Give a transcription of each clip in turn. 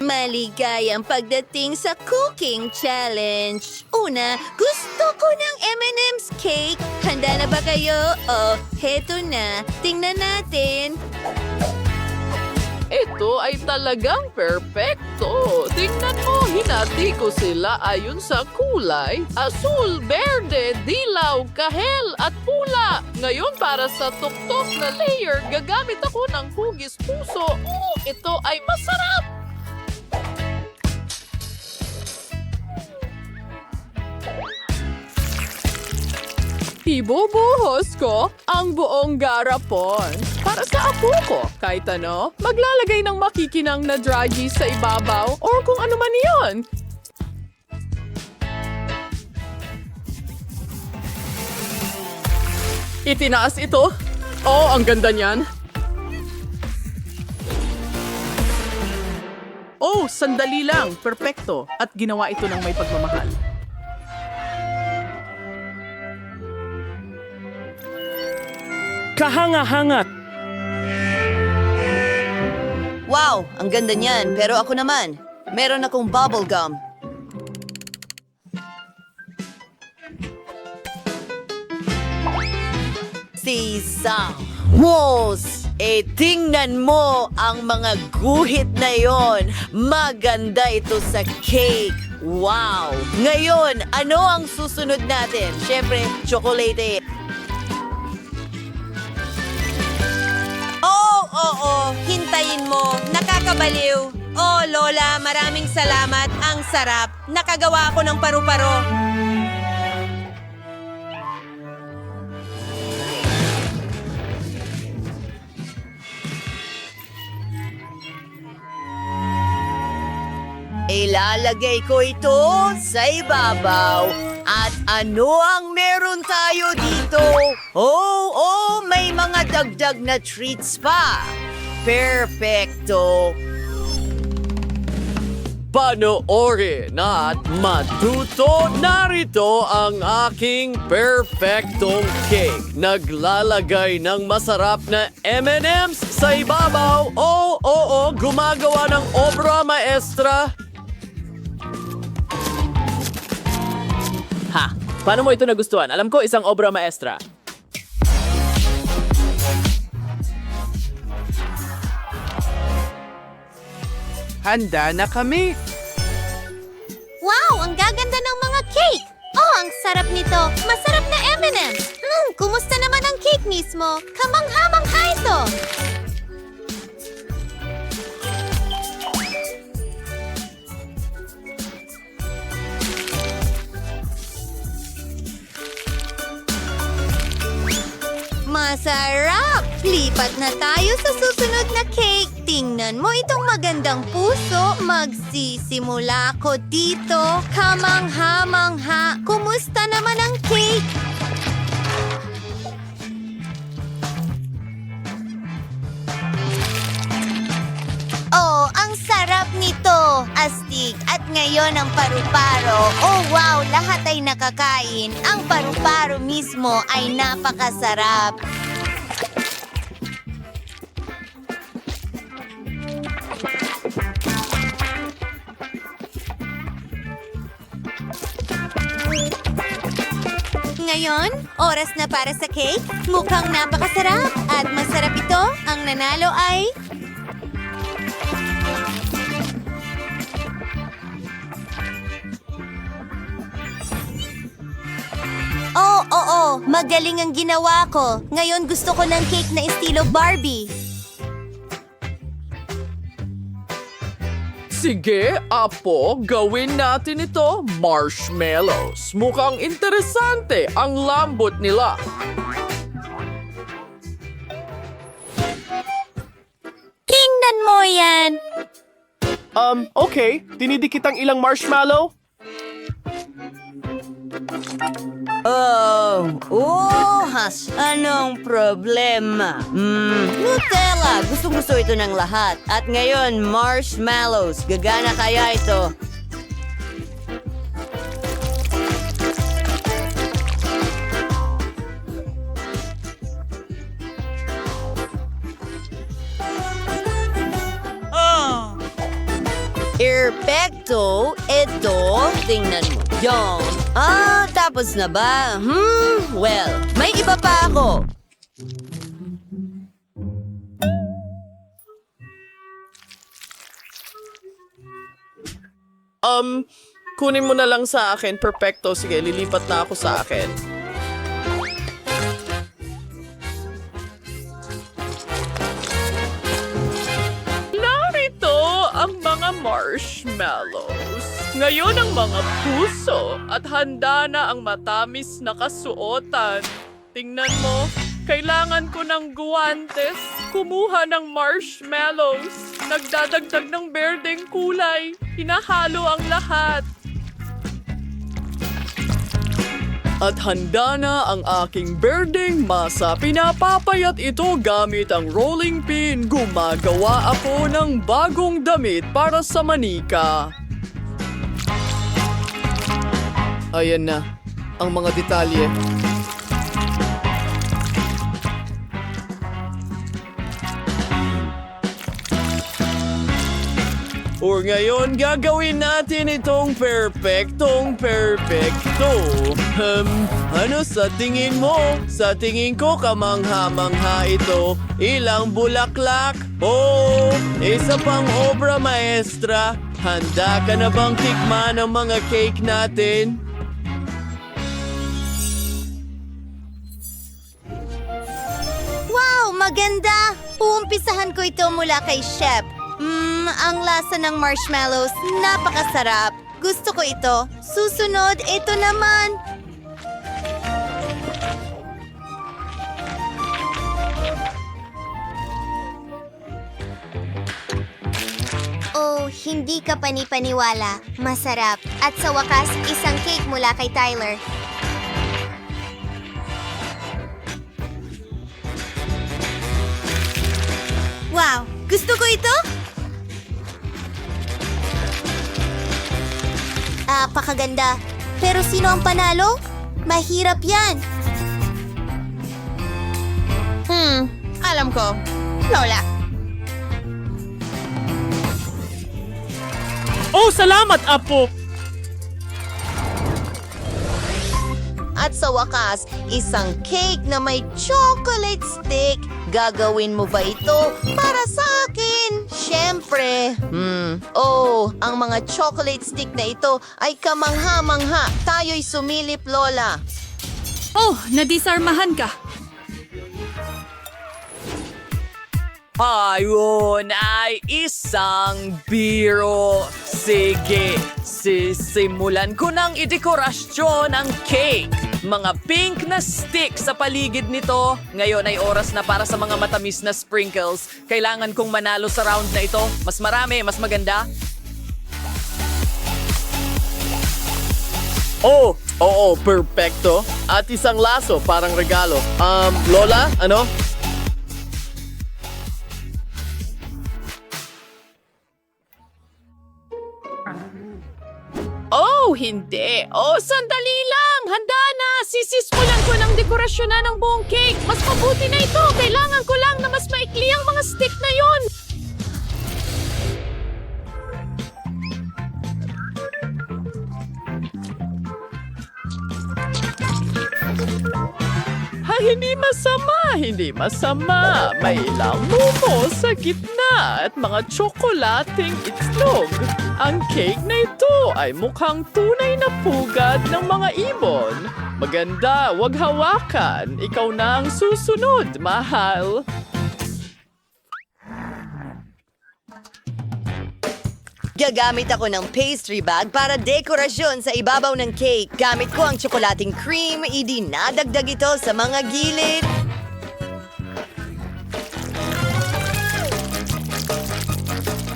Maligayang pagdating sa cooking challenge. Una, gusto ko ng M&M's cake. Handa na ba kayo? Oh, heto na. Tingnan natin. Ito ay talagang perpekto. Tingnan mo, hinati ko sila ayon sa kulay. Asul, berde, dilaw, kahel at pula. Ngayon para sa tuktok na layer, gagamit ako ng hugis puso. Ito ay masarap. Ibubuhos ko ang buong garapon para sa apo ko. Kahit ano, maglalagay ng makikinang na draggies sa ibabaw o kung ano man iyon. Itinaas ito. Oh, ang ganda niyan. Oh, sandali lang. Perpekto. At ginawa ito ng may pagmamahal. Kahanga-hanga. Wow, ang ganda niyan. Pero ako naman, meron akong bubble gum. Sisamos! Tingnan mo ang mga guhit na yon. Maganda ito sa cake. Wow! Ngayon, ano ang susunod natin? Siyempre, chocolate. Oo, hintayin mo. Nakakabaliw. Oh, Lola, maraming salamat. Ang sarap. Nakagawa ako ng paru-paro. Ilalagay ko ito sa ibabaw. At ano ang meron tayo dito? Oh, may mga dagdag na treats pa. Perfecto. Panoorin at matuto. Narito ang aking perfectong cake. Naglalagay ng masarap na M&M's sa ibabaw. Oo, gumagawa ng obra maestra. Ha! Paano mo ito nagustuhan? Alam ko, isang obra maestra. Handa na kami. Wow! Ang gaganda ng mga cake! Oh, ang sarap nito! Masarap na M&M's! Kumusta naman ang cake mismo? Kamangha-mangha ito! Masarap! Lipat na tayo sa susunod na cake. Tingnan mo itong magandang puso. Magsisimula ko dito. Kamangha-mangha. Kumusta naman ang cake? Oh, ang sarap nito! Astig! At ngayon ang paru-paro. Oh, wow! Lahat ay nakakain. Ang paru-paro mismo ay napakasarap. Ngayon, oras na para sa cake. Mukhang napakasarap. At masarap ito. Ang nanalo ay... Oo, magaling ang ginawa ko. Ngayon gusto ko ng cake na estilo Barbie. Sige, apo, gawin natin ito. Marshmallows. Mukhang interesante ang lambot nila. Tingnan mo yan! Okay. Dinidikit ang ilang marshmallow. Has, anong problema? Nutella! Gusto ito ng lahat. At ngayon, marshmallows. Gagana kaya ito? Perfecto! Ito, tingnan mo. Yon. Tapos na ba? Well, may iba pa ako. Kunin mo na lang sa akin. Perfecto. Sige, lilipat na ako sa akin. Narito ang mga marshmallows. Ngayon ang mga puso at handa na ang matamis na kasuotan. Tingnan mo, kailangan ko ng guwantes, kumuha ng marshmallows, nagdadagdag ng berdeng kulay, hinahalo ang lahat. At handa na ang aking berdeng masa. Pinapapayat ito gamit ang rolling pin. Gumagawa ako ng bagong damit para sa manika. Ayan na, ang mga detalye. Or ngayon, gagawin natin itong perfectong perfecto. Ano sa tingin mo? Sa tingin ko kamangha-mangha ito. Ilang bulaklak? Oh, isa pang obra maestra. Handa ka na bang tikman ang mga cake natin? Wow, maganda! Uumpisahan ko ito mula kay Chef. Ang lasa ng marshmallows, napakasarap. Gusto ko ito. Susunod, ito naman. Oh, hindi ka panipaniwala. Masarap. At sa wakas, isang cake mula kay Tyler. Wow! Gusto ko ito? Pakaganda. Pero sino ang panalo? Mahirap yan. Alam ko. Lola. Oh, salamat, Apo! At sa wakas, isang cake na may chocolate stick. Gagawin mo ba ito para sa akin? Siyempre. Oh, ang mga chocolate stick na ito ay kamangha-mangha. Tayo'y sumilip, Lola. Oh, nadisarmahan ka. Ayun ay isang biro. Sige, sisimulan ko ng idekorasyon ang cake. Mga pink na stick sa paligid nito. Ngayon ay oras na para sa mga matamis na sprinkles. Kailangan kong manalo sa round na ito. Mas marami, mas maganda. Oh, oo, perfecto. At isang laso, parang regalo. Lola, ano? Oh, hindi. Oh, sandali lang. Handa na. Sisismulan ko ng dekorasyon na ng buong cake. Mas mabuti na ito. Kailangan ko lang na mas maikli ang mga stick na yon. Hindi masama, hindi masama. May ilang mumo sa gitna at mga tsokolating itlog. Ang cake na ito ay mukhang tunay na pugad ng mga ibon. Maganda, wag hawakan. Ikaw na ang susunod, mahal. Gagamit ako ng pastry bag para dekorasyon sa ibabaw ng cake. Gamit ko ang tsokolating cream, idinadagdag ito sa mga gilid.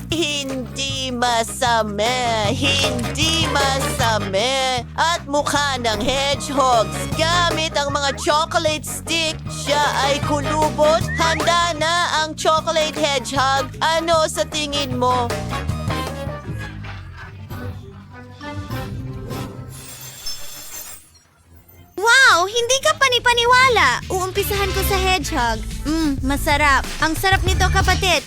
Hindi masama, hindi masama. At mukha ng hedgehogs. Gamit ang mga chocolate stick, siya ay kulubot. Handa na ang chocolate hedgehog. Ano sa tingin mo? Wow! Hindi ka panipaniwala! Uumpisahan ko sa hedgehog. Masarap. Ang sarap nito, kapatid.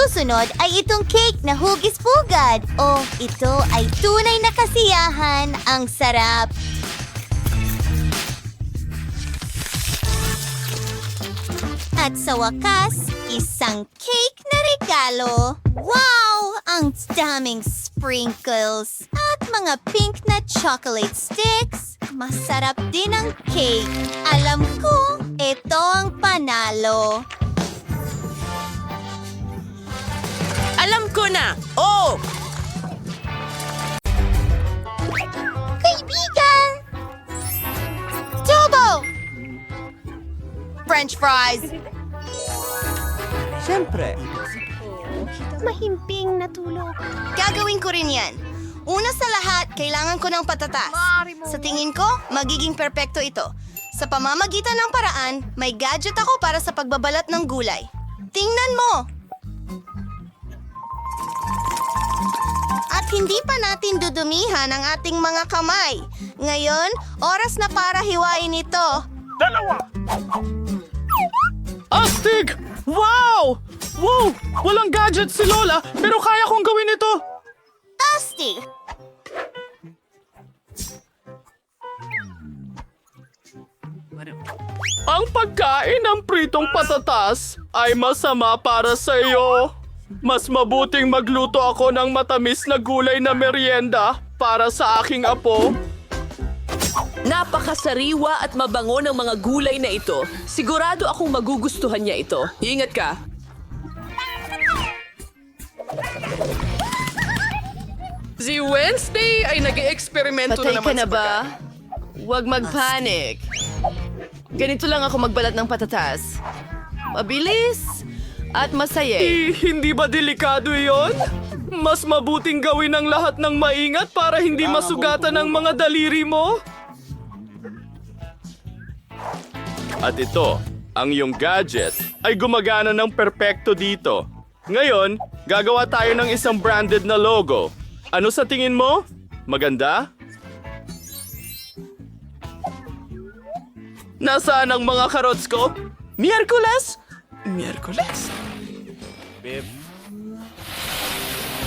susunod ay itong cake na hugis-pugad. Oh, ito ay tunay na kasiyahan. Ang sarap. At sa wakas, isang cake na regalo. Wow! Ang daming sprinkles at mga pink na chocolate sticks. Masarap din ang cake. Alam ko, ito ang panalo. Alam ko na! Oh! Kaibigan! Tubo! French fries! Siyempre. Mahimping natulog. Gagawin ko rin yan. Una sa lahat, kailangan ko ng patatas. Sa tingin ko, magiging perpekto ito. Sa pamamagitan ng paraan, may gadget ako para sa pagbabalat ng gulay. Tingnan mo! At hindi pa natin dudumihan ang ating mga kamay. Ngayon, oras na para hiwain ito. Astig! Wow! Wow! Walang gadget si Lola, pero kaya kong gawin ito! Asti! Ang pagkain ng pritong patatas ay masama para sa iyo. Mas mabuting magluto ako ng matamis na gulay na merienda para sa aking apo. Napakasariwa at mabango ng mga gulay na ito. Sigurado akong magugustuhan niya ito. Ingat ka. Si Wednesday ay nag-eksperimento Patay na ka naman na sa ba? Huwag mag-panic. Ganito lang ako magbalat ng patatas. Mabilis at masaya. Hindi ba delikado yon? Mas mabuting gawin ang lahat ng maingat para hindi masugatan ang mga daliri mo. At ito, ang iyong gadget ay gumagana ng perpekto dito. Ngayon, gagawa tayo ng isang branded na logo. Ano sa tingin mo? Maganda? Nasaan ang mga karots ko? Miyerkules? Miyerkules?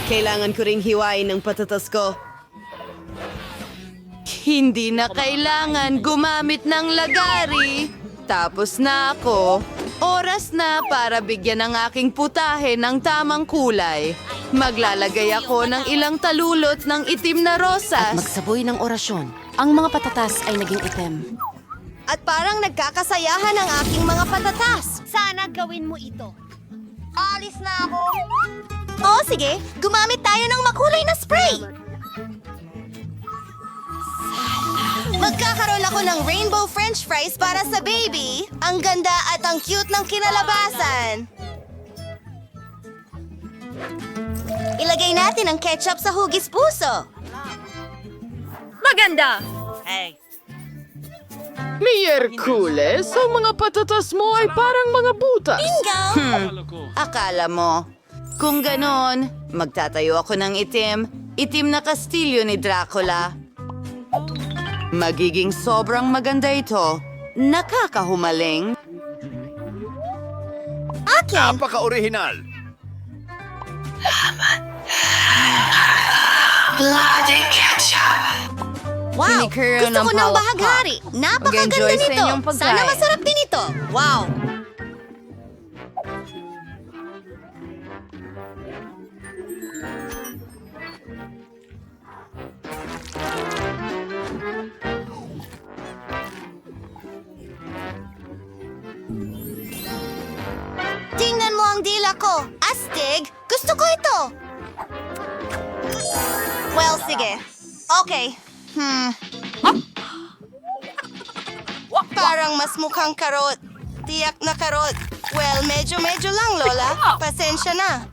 Kailangan ko ring hiwain ng patatas ko. Hindi na kailangan gumamit ng lagari. Tapos na ako. Oras na para bigyan ng aking putahe ng tamang kulay. Maglalagay ako ng ilang talulot ng itim na rosas. Magsaboy ng orasyon. Ang mga patatas ay naging itim. At parang nagkakasayahan ang aking mga patatas. Sana gawin mo ito. Alis na ako. Oo, sige. Gumamit tayo ng makulay na spray. Magkakaroon ako ng rainbow french fries para sa baby. Ang ganda at ang cute ng kinalabasan. Ilagay natin ang ketchup sa hugis puso. Maganda! Miyerkules, ang mga patatas mo ay parang mga butas. Bingo! Akala mo, kung ganon, magtatayo ako ng itim na kastilyo ni Dracula. Magiging sobrang maganda ito. Nakakahumaling. Akin! Napaka-orihinal. Wow! Kinikiro Gusto ng ko ng palakpak. bahaghari. Napakaganda Mag-enjoy sa nito. inyong pagkain. Sana masarap din ito. Wow! Tingnan mo ang dila ko. Astig! Gusto ko ito! Well, sige. Okay. Parang mas mukhang karot. Tiyak na karot. Well, medyo lang, Lola. Pasensya na.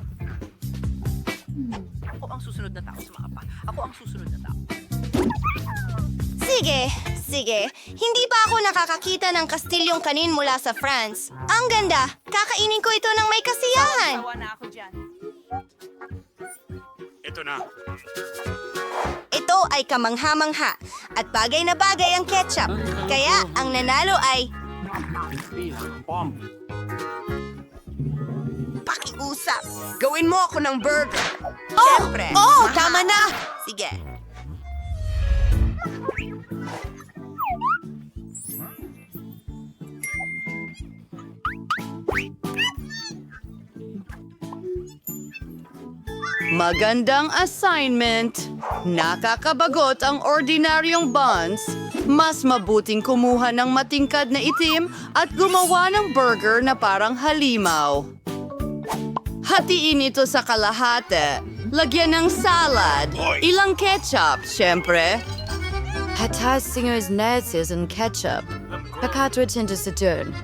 Ako ang susunod na tao sa mga pa. Ako ang susunod na tao. Sige. Hindi pa ako nakakakita ng kastilyong kanin mula sa France. Ang ganda. Kakainin ko ito ng may kasiyahan. Ito na. Ito ay kamangha-mangha at bagay na bagay ang ketchup. Kaya ang nanalo ay... mag-usap. Gawin mo ako ng burger. Siyempre. Tama na! Sige. Magandang assignment. Nakakabagot ang ordinaryong buns. Mas mabuting kumuha ng matingkad na itim at gumawa ng burger na parang halimaw. Hatiin ito sa kalahati. Lagyan ng salad. Ilang ketchup, syempre. Hatas singers neses and ketchup. Pakatwit into sa turn.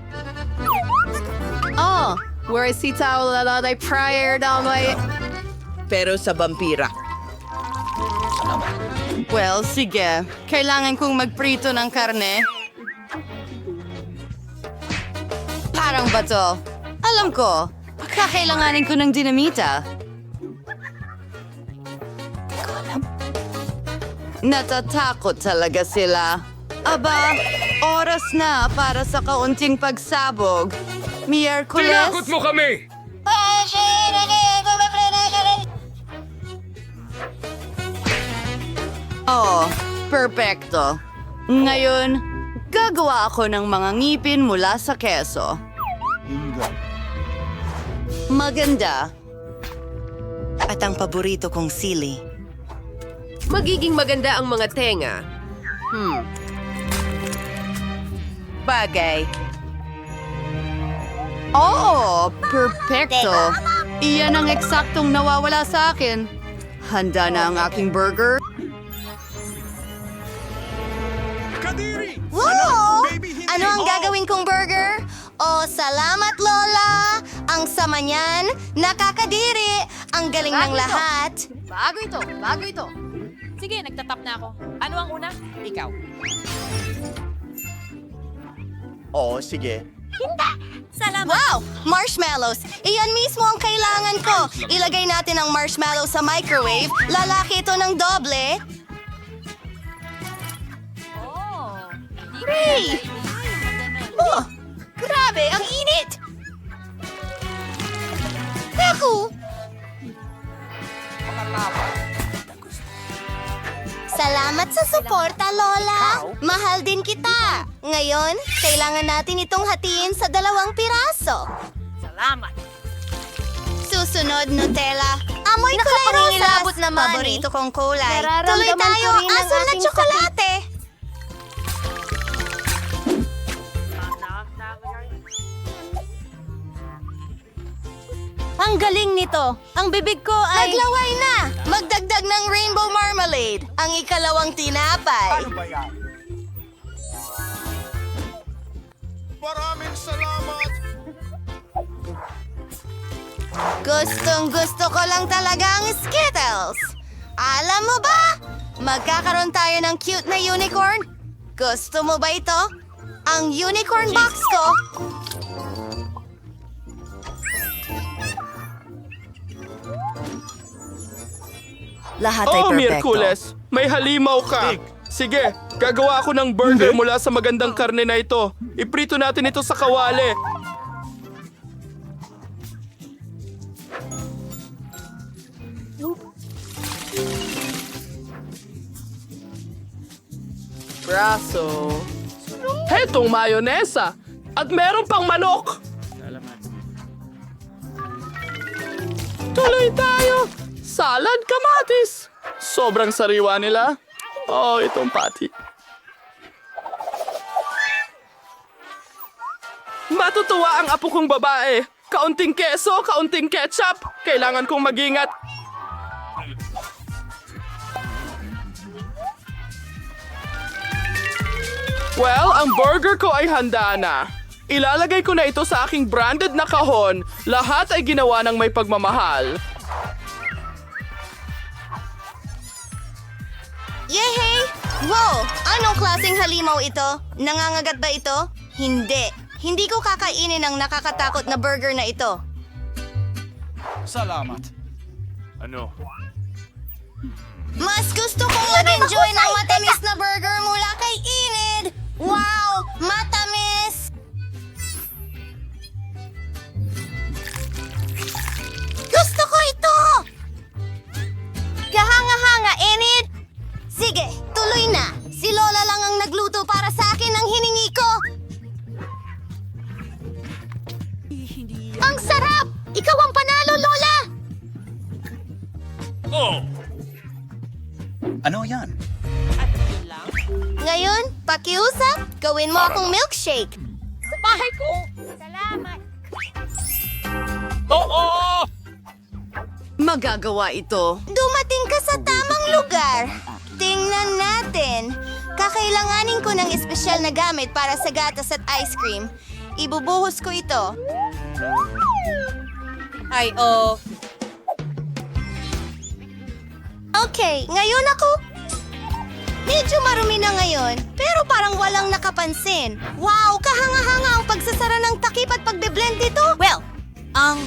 Oh, where is si tao lalay prior down my... Pero sa vampira. Well, sige. Kailangan kong magprito ng karne. Parang bato. Alam ko, kakailanganin ko ng dinamita. Natatakot talaga sila. Aba, oras na para sa kaunting pagsabog. Miyerkules... mo kami! Oh, perfecto. Ngayon, gagawa ako ng mga ngipin mula sa keso. Maganda. At ang paborito kong sili. Magiging maganda ang mga tenga. Bagay. Oo, perfecto. Iyan ang eksaktong nawawala sa akin. Handa na ang aking burger. Wow! Ano ang gagawin kong burger? Oh, salamat, Lola! Ang sama niyan, nakakadiri! Ang galing ng lahat! Bago ito. Sige, nagtatap na ako. Ano ang una? Ikaw. Oo, sige. Wow! Marshmallows! Iyan mismo ang kailangan ko! Ilagay natin ang marshmallow sa microwave. Lalaki ito ng doble. Ray! Oh! Grabe! Ang init! Naku! Salamat sa suporta, Lola! Mahal din kita! Ngayon, kailangan natin itong hatiin sa 2 piraso. Salamat. Susunod, Nutella. Amoy kulay rosas. Paborito kong kulay. Tuloy tayo, asul na tsokolate. Ang galing nito. Ang bibig ko ay... Naglaway na! Magdagdag ng rainbow marmalade. Ang ikalawang tinapay. Maraming salamat! Gustong gusto ko lang talaga ang Skittles. Alam mo ba? Magkakaroon tayo ng cute na unicorn. Gusto mo ba ito? Ang unicorn box ko. Lahat ay Oh, perfecto. Miyerkules, may halimaw ka. Sige, gagawa ako ng burger mula sa magandang karne na ito. Iprito natin ito sa kawali. Braso. Hetong mayonesa. At meron pang manok. Tuloy tayo. Salad kamatis. Sobrang sariwa nila. Oh, itong pati. Matutuwa ang apo kong babae. Kaunting keso, kaunting ketchup. Kailangan kong mag-ingat. Well, ang burger ko ay handa na. Ilalagay ko na ito sa aking branded na kahon. Lahat ay ginawa ng may pagmamahal. Yehey! Wow! Anong klaseng halimaw ito? Nangangagat ba ito? Hindi. Hindi ko kakainin ang nakakatakot na burger na ito. Salamat. Ano? Mas gusto kong mag-enjoy ng matamis na burger mula kay Enid! Wow! Matamis! Ikaw ang panalo, Lola! Oh! Ano yan? Ngayon, pakiusap, gawin mo akong milkshake. Sa bahay ko! Salamat. Oo! Magagawa ito. Dumating ka sa tamang lugar. Tingnan natin. Kakailanganin ko ng espesyal na gamit para sa gatas at ice cream. Ibubuhos ko ito. Ay, oh. Okay, ngayon ako. Medyo marumi na ngayon, pero parang walang nakapansin. Wow, kahanga-hanga ang pagsasara ng takip at pagbe-blend dito. Well, ang...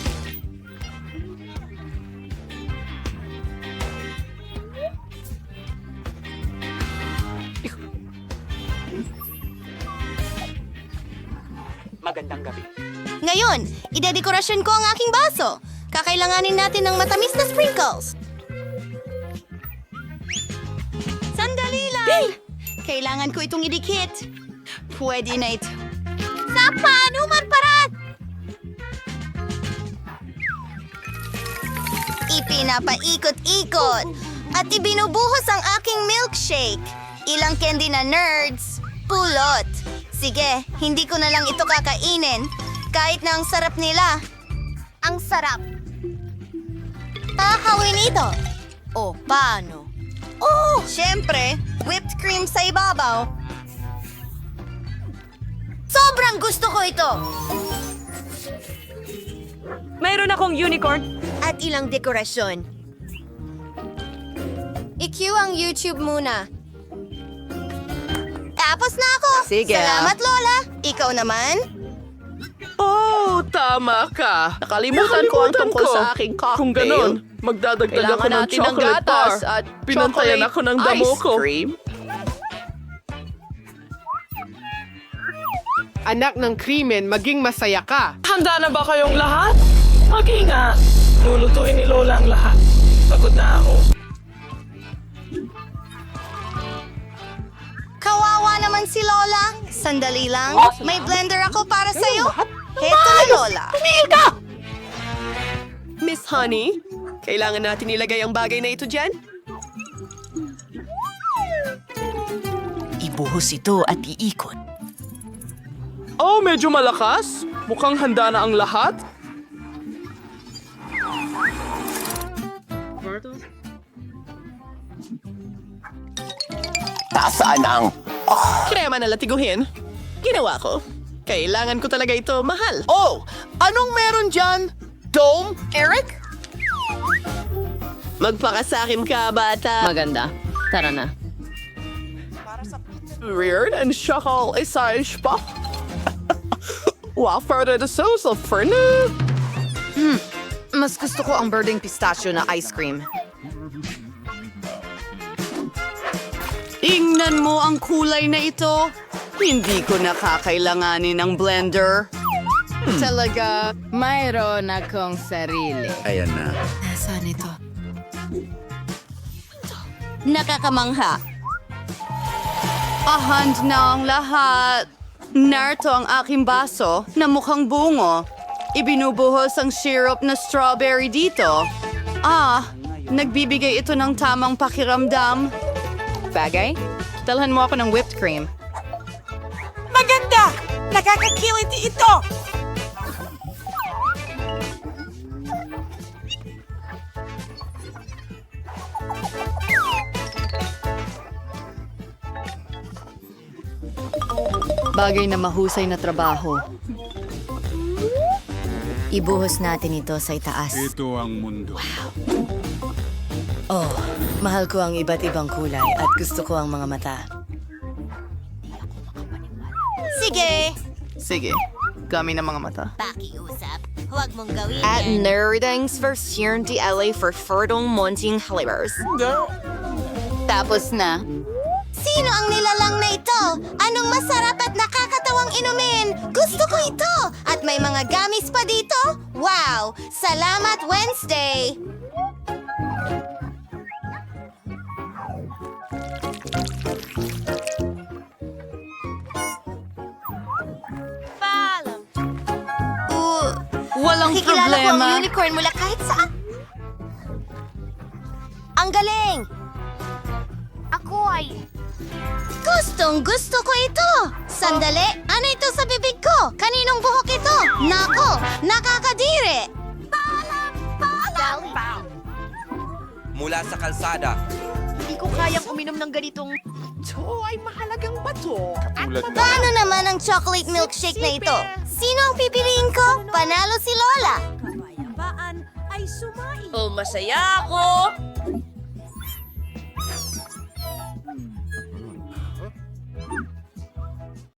Ngayon, idedekorasyon ko ang aking baso. Kakailanganin natin ng matamis na sprinkles. Sandali lang! Kailangan ko itong idikit. Pwede na ito. Sa panuman parat! Ipinapaikot-ikot at ibinubuhos ang aking milkshake. Ilang candy na nerds. Pulot. Sige, hindi ko na lang ito kakainin. Kahit na ang sarap nila. Ang sarap. Kakawin ito. Oh, paano? Oh, syempre, whipped cream sa ibabaw. Sobrang gusto ko ito. Mayroon akong unicorn. At ilang dekorasyon. I-cue ang YouTube muna. Tapos na ako. Sige. Salamat, Lola. Ikaw naman? Oh, tama ka. Nakalimutan ko ang tungkol sa aking cocktail. Kung ganon, magdadagdag Kailangan ako ng natin ng chocolate gatas bar. at Pinantayan chocolate ako ng damo ice ko. cream. Anak ng krimen, maging masaya ka. Handa na ba kayong lahat? Mag-ingat. Lulutuin ni Lola ang lahat. Pagod na ako. Kawawa naman si Lola. Sandali lang. May blender ako para sa'yo. Heto na, Lola. Miss Honey, kailangan natin ilagay ang bagay na ito dyan? Ibuhos ito at iikot. Oh, medyo malakas. Mukhang handa na ang lahat. Tasaan ang... Krema na latiguhin. Ginawa ko. Kailangan ko talaga ito, mahal. Oh, anong meron dyan? Dome, Eric? Magpakasakim ka, bata. Maganda. Tara na. Weird and shakal isaish pa. Wafer de sauce for nu. Mas gusto ko ang birding pistachio na ice cream. Tingnan mo ang kulay na ito. Hindi ko nakakailanganin ng blender. Talaga, mayroon akong sarili. Ayan na. Nasaan ito? Nakakamangha. Ahand na ang lahat. Narito ang aking baso na mukhang bungo. Ibinubuhos ang syrup na strawberry dito. Nagbibigay ito ng tamang pakiramdam. Bagay? Dalhan mo ako ng whipped cream. Maganda! Nakakakiliti ito! Bagay na mahusay na trabaho. Ibuhos natin ito sa itaas. Ito ang mundo. Oh, mahal ko ang iba't ibang kulay at gusto ko ang mga mata. Sige. Sige, kami ng mga mata. Pakiusap. Huwag mong gawin At yan. nerdings version di LA for fertile munting flavors. Tapos na. Sino ang nilalang na ito? Anong masarap at nakakatawang inumin? Gusto ko ito! At may mga gamis pa dito? Wow! Salamat, Wednesday! Wala Walang Nakikilala ko problema. ang unicorn mula kahit saan. Ang galing! Ako ay... Gustong gusto ko ito! Sandali, ano ito sa bibig ko? Kaninong buhok ito? Nako, nakakadiri! Mula sa kalsada. Hindi ko kayang uminom ng ganitong... Ito ay mahalagang bato. Paano naman ang chocolate milkshake na ito? Sino ang pipiliin ko? Panalo si Lola! Oh, masaya ako!